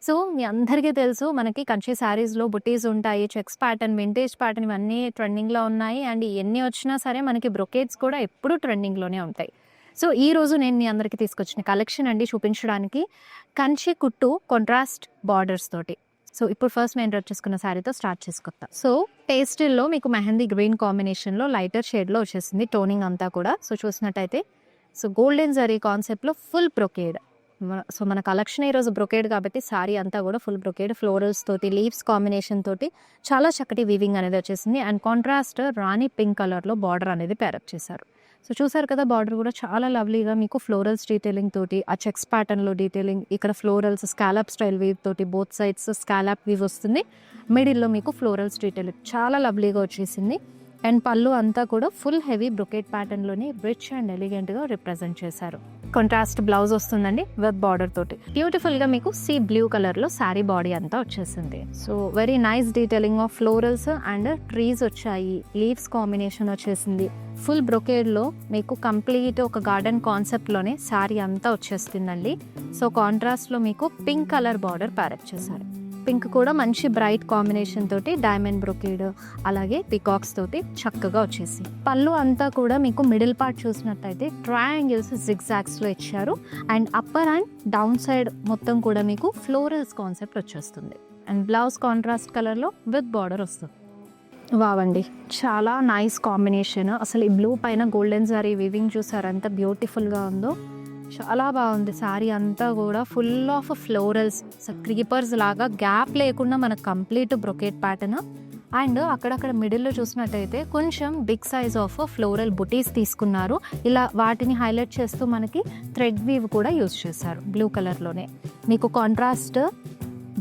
So మీ అందరికీ తెలుసు మనకి కంచి శారీస్‌లో బుటీస్ ఉంటాయి. చెక్స్ ప్యాటర్న్, వింటేజ్ ప్యాటర్న్ ఇవన్నీ ట్రెండింగ్‌లో ఉన్నాయి. అండ్ ఎన్ని వచ్చినా సరే మనకి బ్రొకేడ్స్ కూడా ఎప్పుడూ ట్రెండింగ్‌లోనే ఉంటాయి. సో ఈరోజు నేను మీ అందరికీ తీసుకొచ్చిన కలెక్షన్ అండి చూపించడానికి కంచి కుట్టు కాంట్రాస్ట్ బార్డర్స్ తోటి. సో ఇప్పుడు ఫస్ట్ నేను డ్రెస్ చేసుకున్న శారీతో స్టార్ట్ చేసుకుంటా. సో పేస్టిల్‌లో మీకు మెహందీ గ్రీన్ కాంబినేషన్‌లో లైటర్ షేడ్‌లో వచ్చేసింది టోనింగ్ అంతా కూడా. సో చూసినట్టయితే సో గోల్డెన్ జరీ కాన్సెప్ట్‌లో ఫుల్ బ్రొకేడ్. సో మన కలెక్షన్ ఈరోజు బ్రొకేడ్ కాబట్టి సారీ అంతా కూడా ఫుల్ బ్రొకేడ్ ఫ్లోరల్స్ తోటి లీవ్స్ కాంబినేషన్ తోటి చాలా చక్కటి వీవింగ్ అనేది వచ్చేసింది. అండ్ కాంట్రాస్ట్ రాణి పింక్ కలర్లో బార్డర్ అనేది పేరప్ చేశారు. సో చూసారు కదా బార్డర్ కూడా చాలా లవ్లీగా మీకు ఫ్లోరల్స్ డీటెయిలింగ్ తోటి ఆ చెక్స్ ప్యాటర్న్లో డీటెయిలింగ్, ఇక్కడ ఫ్లోరల్స్ స్కాలప్ స్టైల్ వీవ్ తోటి బోత్ సైడ్స్ స్కాలప్ వీవ్ వస్తుంది. మిడిల్లో మీకు ఫ్లోరల్స్ డీటెయిలింగ్ చాలా లవ్లీగా వచ్చేసింది. అండ్ పళ్ళు అంతా కూడా ఫుల్ హెవీ బ్రొకేట్ ప్యాటర్న్లోని రిచ్ అండ్ ఎలిగెంట్గా రిప్రజెంట్ చేశారు. కాంట్రాస్ట్ బ్లౌజ్ వస్తుందండి విత్ బార్డర్ తోటి. బ్యూటిఫుల్గా మీకు సీ బ్లూ కలర్లో శారీ బాడీ అంతా వచ్చేసింది. So very nice detailing of florals and trees వచ్చాయి, లీవ్స్ కాంబినేషన్ వచ్చేసింది. ఫుల్ బ్రొకేడ్లో మీకు కంప్లీట్ ఒక గార్డెన్ కాన్సెప్ట్లోనే శారీ అంతా వచ్చేస్తుందండి. సో కాంట్రాస్ట్లో మీకు పింక్ కలర్ బార్డర్ ప్యారప్ చేశారు. పింక్ కూడా మంచి బ్రైట్ కాంబినేషన్ తోటి డైమండ్ బ్రొకేడ్ అలాగే పికాక్స్ తోటి చక్కగా వచ్చేసి పళ్ళు అంతా కూడా మీకు మిడిల్ పార్ట్ చూసినట్టయితే ట్రయాంగిల్స్ జిగ్జాగ్స్లో ఇచ్చారు. And upper and down side మొత్తం కూడా మీకు ఫ్లోరల్స్ కాన్సెప్ట్ వచ్చేస్తుంది. అండ్ బ్లౌజ్ కాంట్రాస్ట్ కలర్లో విత్ బార్డర్ వస్తుంది. వావండి చాలా నైస్ కాంబినేషన్. అసలు ఈ బ్లూ పైన గోల్డెన్ సారీ వీవింగ్ చూసారు ఎంత బ్యూటిఫుల్గా ఉందో. చాలా బాగుంది శారీ అంతా కూడా ఫుల్ ఆఫ్ ఫ్లోరల్స్ క్రీపర్స్ లాగా గ్యాప్ లేకుండా మనకు కంప్లీట్ బ్రొకేట్ ప్యాటర్న్. అండ్ అక్కడక్కడ మిడిల్లో చూసినట్టయితే కొంచెం బిగ్ సైజ్ ఆఫ్ ఫ్లోరల్ బుటీస్ తీసుకున్నారు. ఇలా వాటిని హైలైట్ చేస్తూ మనకి థ్రెడ్ వీవ్ కూడా యూజ్ చేశారు బ్లూ కలర్లోనే. మీకు కాంట్రాస్ట్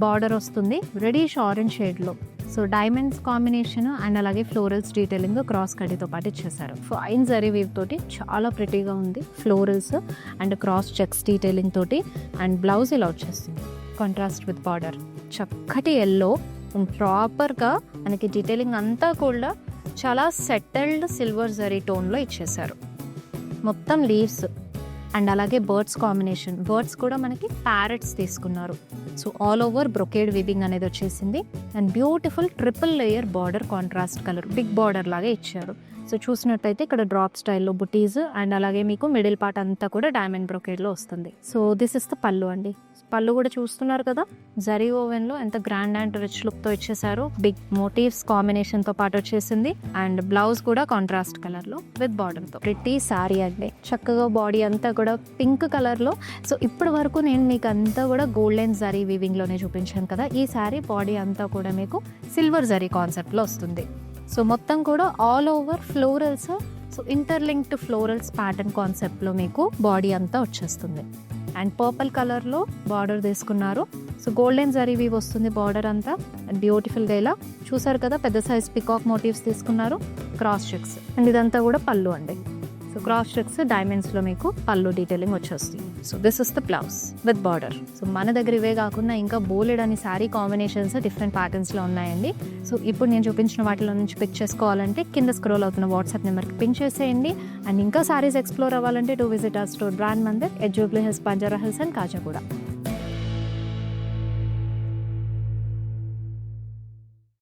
బార్డర్ వస్తుంది రెడిష్ ఆరెంజ్ షేడ్లో. సో డైమండ్స్ కాంబినేషన్ అండ్ అలాగే ఫ్లోరల్స్ డీటెయిలింగ్ క్రాస్ కడ్డీతో పాటు ఇచ్చేసారు. ఫైన్ జరీ వీవ్ తోటి చాలా ప్రిటీగా ఉంది florals and cross checks detailing తోటి. అండ్ బ్లౌజ్ ఇలా వచ్చేస్తుంది కాంట్రాస్ట్ విత్ బార్డర్ చక్కటి ఎల్లో ప్రాపర్గా మనకి డీటెయిలింగ్ అంతా కూడా చాలా సెటిల్డ్ సిల్వర్ జరీ టోన్లో ఇచ్చేసారు. మొత్తం లీవ్స్ అండ్ అలాగే బర్డ్స్ కాంబినేషన్, బర్డ్స్ కూడా మనకి ప్యారెట్స్ తీసుకున్నారు. So all over brocade weaving అనేది వచ్చేసింది. And beautiful triple layer border contrast colour big border లాగా ఇచ్చారు. సో చూసినట్టయితే ఇక్కడ డ్రాప్ స్టైల్లో బుటీస్ అండ్ అలాగే మీకు మిడిల్ పార్ట్ అంతా కూడా డైమండ్ బ్రొకేడ్లో వస్తుంది. సో దిస్ ఇస్ ద పళ్ళు అండి. పళ్ళు కూడా చూస్తున్నారు కదా జరీ ఓవెన్లో ఎంత గ్రాండ్ అండ్ రిచ్ లుక్తో ఇచ్చేసారు. బిగ్ మోటివ్స్ కాంబినేషన్తో పాటు వచ్చేసింది. అండ్ బ్లౌజ్ కూడా కాంట్రాస్ట్ కలర్లో విత్ బార్డర్తో ప్రిటీ శారీ అండి. చక్కగా బాడీ అంతా కూడా పింక్ కలర్లో. సో ఇప్పటి వరకు నేను మీకు అంతా కూడా గోల్డెన్ జరీ వీవింగ్లోనే చూపించాను కదా. ఈ శారీ బాడీ అంతా కూడా మీకు సిల్వర్ జరీ కాన్సెప్ట్లో వస్తుంది. సో మొత్తం కూడా all over florals, so interlinked florals pattern కాన్సెప్ట్లో మీకు బాడీ అంతా వచ్చేస్తుంది. అండ్ పర్పుల్ కలర్లో బార్డర్ తీసుకున్నారు. సో గోల్డెన్ జరీ వీవ్ వస్తుంది బార్డర్ అంతా. అండ్ బ్యూటిఫుల్గా ఇలా చూసారు కదా పెద్ద సైజ్ పికాక్ మోటివ్స్ తీసుకున్నారు, క్రాస్ చెక్స్. అండ్ ఇదంతా కూడా పళ్ళు అండి. సో క్రాస్ చెక్స్ డైమండ్స్లో మీకు పళ్ళు డీటెయిలింగ్ వచ్చేస్తుంది. So this is the blouse with border. So మన దగ్గర ఇవే కాకుండా ఇంకా బోలెడ్ అని శారీ కాంబినేషన్స్ డిఫరెంట్ ప్యాటర్న్స్లో ఉన్నాయండి. సో ఇప్పుడు నేను చూపించిన వాటిలో నుంచి పిక్ చేసుకోవాలంటే కింద స్క్రోల్ అవుతున్న వాట్సాప్ నెంబర్కి పిన్ చేసేయండి. అండ్ ఇంకా శారీస్ ఎక్స్ప్లోర్ అవ్వాలంటే to visit our store brand Mandir at Jubilee hills, Banjara hills and Khajaguda.